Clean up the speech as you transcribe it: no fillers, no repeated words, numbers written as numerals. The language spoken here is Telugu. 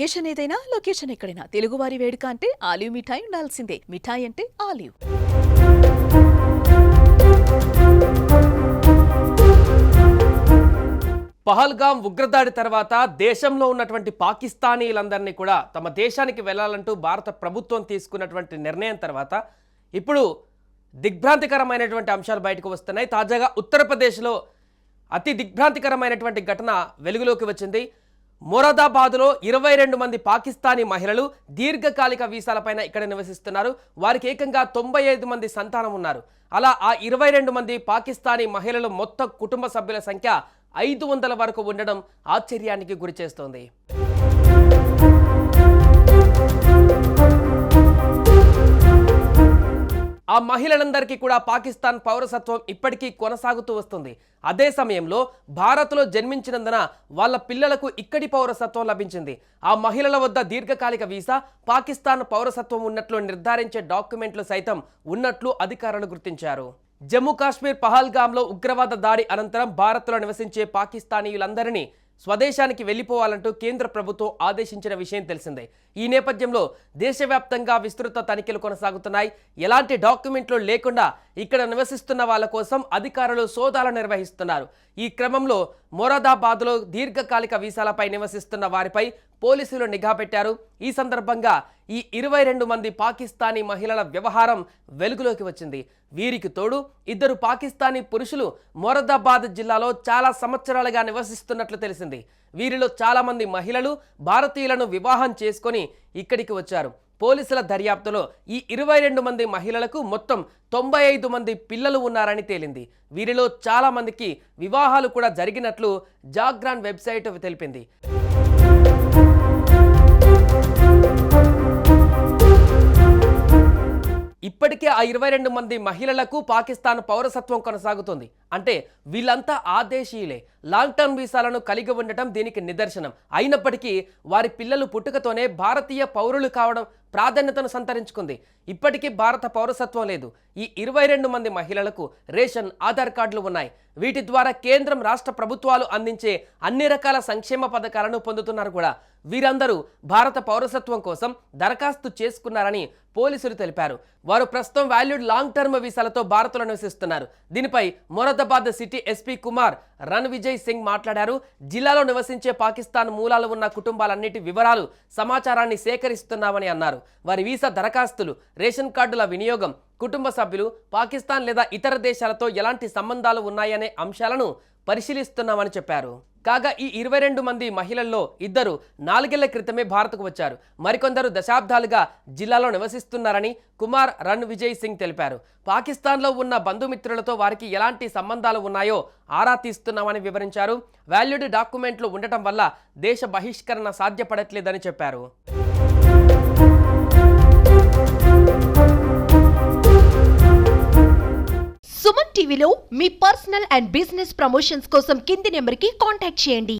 అకేషన్ ఏదైనా లొకేషన్ ఎక్కడైనా తెలుగువారి వేడుక అంటే ఆలివ్ మిఠాయి ఉండాల్సిందే. మిఠాయి అంటే ఆలివ్. పహల్గామ్ ఉగ్రదాడి తర్వాత దేశంలో ఉన్నటువంటి పాకిస్తానీలందరినీ కూడా తమ దేశానికి వెళ్లాలంటూ భారత ప్రభుత్వం తీసుకున్నటువంటి నిర్ణయం తర్వాత ఇప్పుడు దిగ్భ్రాంతికరమైనటువంటి అంశాలు బయటకు వస్తున్నాయి. తాజాగా ఉత్తరప్రదేశ్లో అతి దిగ్భ్రాంతికరమైనటువంటి ఘటన వెలుగులోకి వచ్చింది. మొరాదాబాద్లో 22 మంది పాకిస్తానీ మహిళలు దీర్ఘకాలిక వీసాలపైన ఇక్కడ నివసిస్తున్నారు. వారికి ఏకంగా 95 మంది సంతానం ఉన్నారు. అలా ఆ 22 మంది పాకిస్తానీ మహిళలు మొత్తం కుటుంబ సభ్యుల సంఖ్య 500 వరకు ఉండడం ఆశ్చర్యానికి గురిచేస్తోంది. ఆ మహిళలందరికీ కూడా పాకిస్తాన్ పౌరసత్వం ఇప్పటికీ కొనసాగుతూ వస్తుంది. అదే సమయంలో భారత్లో జన్మించినందున వాళ్ళ పిల్లలకు ఇక్కడి పౌరసత్వం లభించింది. ఆ మహిళల వద్ద దీర్ఘకాలిక వీసా, పాకిస్తాన్ పౌరసత్వం ఉన్నట్లు నిర్ధారించే డాక్యుమెంట్లు సైతం ఉన్నట్లు అధికారులు గుర్తించారు. జమ్మూ కాశ్మీర్ పహల్గామ్లో ఉగ్రవాద దాడి అనంతరం భారత్లో నివసించే పాకిస్తానీయులందరినీ స్వదేశానికి వెళ్లిపోవాలంటూ కేంద్ర ప్రభుత్వం ఆదేశించిన విషయం తెలిసిందే. ఈ నేపథ్యంలో దేశవ్యాప్తంగా విస్తృత తనిఖీలు కొనసాగుతున్నాయి. ఎలాంటి డాక్యుమెంట్లు లేకుండా ఇక్కడ నివసిస్తున్న వాళ్ళ కోసం అధికారులు సోదాలు నిర్వహిస్తున్నారు. ఈ క్రమంలో మొరాదాబాద్లో దీర్ఘకాలిక వీసాలపై నివసిస్తున్న వారిపై పోలీసులు నిఘా పెట్టారు. ఈ సందర్భంగా ఈ 22 మంది పాకిస్తానీ మహిళల వ్యవహారం వెలుగులోకి వచ్చింది. వీరికి తోడు 2 పాకిస్తానీ పురుషులు మొరాదాబాద్ జిల్లాలో చాలా సంవత్సరాలుగా నివసిస్తున్నట్లు తెలిసింది. వీరిలో చాలా మంది మహిళలు భారతీయులను వివాహం చేసుకొని ఇక్కడికి వచ్చారు. పోలీసుల దర్యాప్తులో ఈ 22 మంది మహిళలకు మొత్తం 95 మంది పిల్లలు ఉన్నారని తేలింది. వీరిలో చాలా మందికి వివాహాలు కూడా జరిగినట్లు జాగ్రాన్ వెబ్సైట్ తెలిపింది. ఇప్పటికే ఆ 22 మంది మహిళలకు పాకిస్తాన్ పౌరసత్వం కొనసాగుతుంది. అంటే వీళ్ళంతా ఆదేశీయులే. లాంగ్ టర్మ్ వీసాలను కలిగి ఉండటం దీనికి నిదర్శనం. అయినప్పటికీ వారి పిల్లలు పుట్టుకతోనే భారతీయ పౌరులు కావడం ప్రాధాన్యతను సంతరించుకుంది. ఇప్పటికీ భారత పౌరసత్వం లేదు. ఈ 22 మంది మహిళలకు రేషన్, ఆధార్ కార్డులు ఉన్నాయి. వీటి ద్వారా కేంద్రం, రాష్ట్ర ప్రభుత్వాలు అందించే అన్ని రకాల సంక్షేమ పథకాలను పొందుతున్నారు కూడా. వీరందరూ భారత పౌరసత్వం కోసం దరఖాస్తు చేసుకున్నారని పోలీసులు తెలిపారు. వారు ప్రస్తుతం వాల్యూడ్ లాంగ్ టర్మ్ వీసాలతో భారత్లో నివసిస్తున్నారు. దీనిపై మొరాదాబాద్ సిటీ ఎస్పీ కుమార్ రణ్విజయ్ సింగ్ మాట్లాడారు. జిల్లాలో నివసించే పాకిస్తాన్ మూలాలు ఉన్న కుటుంబాలన్నిటి వివరాలు, సమాచారాన్ని సేకరిస్తున్నామని అన్నారు. వారి వీసా దరఖాస్తులు, రేషన్ కార్డుల వినియోగం, కుటుంబ సభ్యులు పాకిస్తాన్ లేదా ఇతర దేశాలతో ఎలాంటి సంబంధాలు ఉన్నాయనే అంశాలను పరిశీలిస్తున్నామని చెప్పారు. కాగా ఈ 22 మంది మహిళల్లో 2 4 ఏళ్ల క్రితమే భారత్కు వచ్చారు. మరికొందరు దశాబ్దాలుగా జిల్లాలో నివసిస్తున్నారని కుమార్ రణ్విజయ్ సింగ్ తెలిపారు. పాకిస్తాన్లో ఉన్న బంధుమిత్రులతో వారికి ఎలాంటి సంబంధాలు ఉన్నాయో ఆరా తీస్తున్నామని వివరించారు. వాల్యూడ్ డాక్యుమెంట్లు ఉండటం వల్ల దేశ బహిష్కరణ సాధ్యపడట్లేదని చెప్పారు. సుమన్ టీవీలో మీ పర్సనల్ అండ్ బిజినెస్ ప్రమోషన్స్ కోసం కింది నెంబర్కి కాంటాక్ట్ చేయండి.